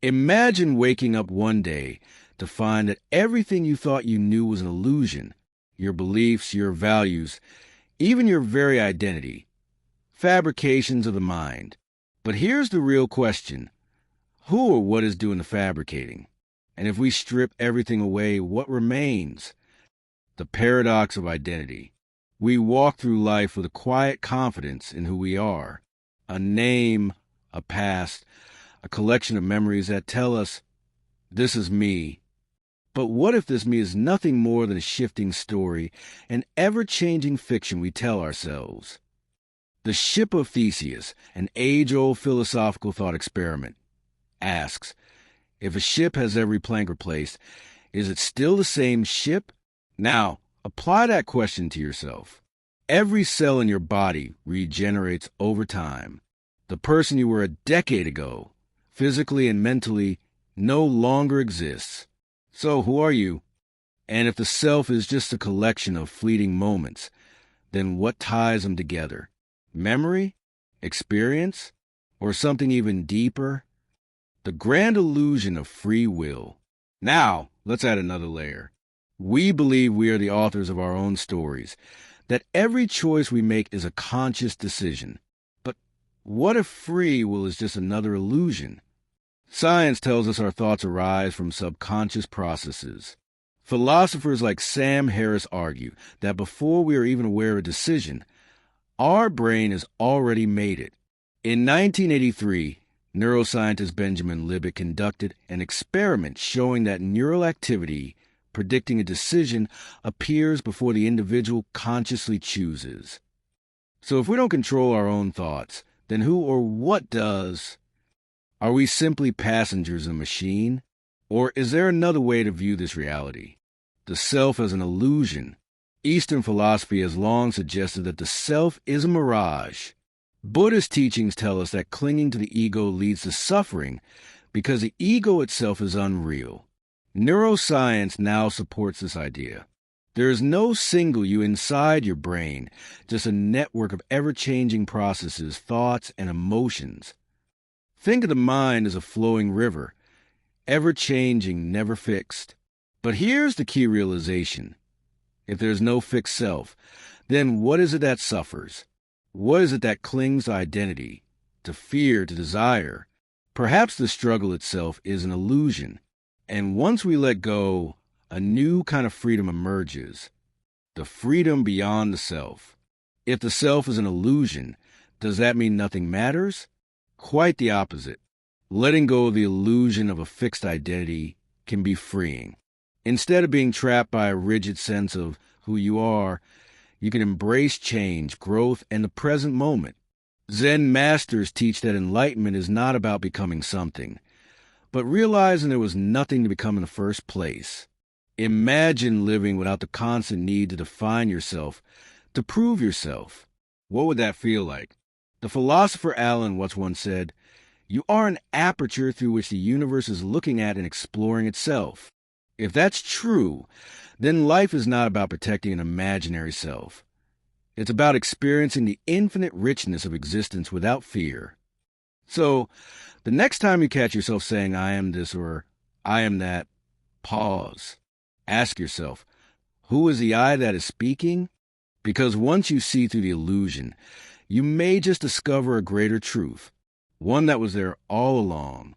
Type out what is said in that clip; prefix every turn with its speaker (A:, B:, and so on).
A: Imagine waking up one day to find that everything you thought you knew was an illusion. Your beliefs, your values, even your very identity. Fabrications of the mind. But here's the real question. Who or what is doing the fabricating? And if we strip everything away, what remains? The paradox of identity. We walk through life with a quiet confidence in who we are. A name, a past, a collection of memories that tell us, this is me. But what if this me is nothing more than a shifting story, an ever-changing fiction we tell ourselves? The Ship of Theseus, an age-old philosophical thought experiment, asks, if a ship has every plank replaced, is it still the same ship? Now, apply that question to yourself. Every cell in your body regenerates over time. The person you were a decade ago, physically and mentally, no longer exists. So who are you? And if the self is just a collection of fleeting moments, then what ties them together? Memory? Experience? Or something even deeper? The grand illusion of free will. Now, let's add another layer. We believe we are the authors of our own stories, that every choice we make is a conscious decision. But what if free will is just another illusion? Science tells us our thoughts arise from subconscious processes. Philosophers like Sam Harris argue that before we are even aware of a decision, our brain has already made it. In 1983, neuroscientist Benjamin Libet conducted an experiment showing that neural activity predicting a decision appears before the individual consciously chooses. So if we don't control our own thoughts, then who or what does? Are we simply passengers in a machine? Or is there another way to view this reality? The self as an illusion. Eastern philosophy has long suggested that the self is a mirage. Buddhist teachings tell us that clinging to the ego leads to suffering because the ego itself is unreal. Neuroscience now supports this idea. There is no single you inside your brain, just a network of ever-changing processes, thoughts, and emotions. Think of the mind as a flowing river, ever-changing, never fixed. But here's the key realization. If there's no fixed self, then what is it that suffers? What is it that clings to identity, to fear, to desire? Perhaps the struggle itself is an illusion. And once we let go, a new kind of freedom emerges. The freedom beyond the self. If the self is an illusion, does that mean nothing matters? Quite the opposite. Letting go of the illusion of a fixed identity can be freeing. Instead of being trapped by a rigid sense of who you are, you can embrace change, growth, and the present moment. Zen masters teach that enlightenment is not about becoming something, but realizing there was nothing to become in the first place. Imagine living without the constant need to define yourself, to prove yourself. What would that feel like? The philosopher Allen once said, "You are an aperture through which the universe is looking at and exploring itself." If that's true, then life is not about protecting an imaginary self. It's about experiencing the infinite richness of existence without fear. So, the next time you catch yourself saying, "I am this" or "I am that," pause. Ask yourself, who is the I that is speaking? Because once you see through the illusion, you may just discover a greater truth, one that was there all along.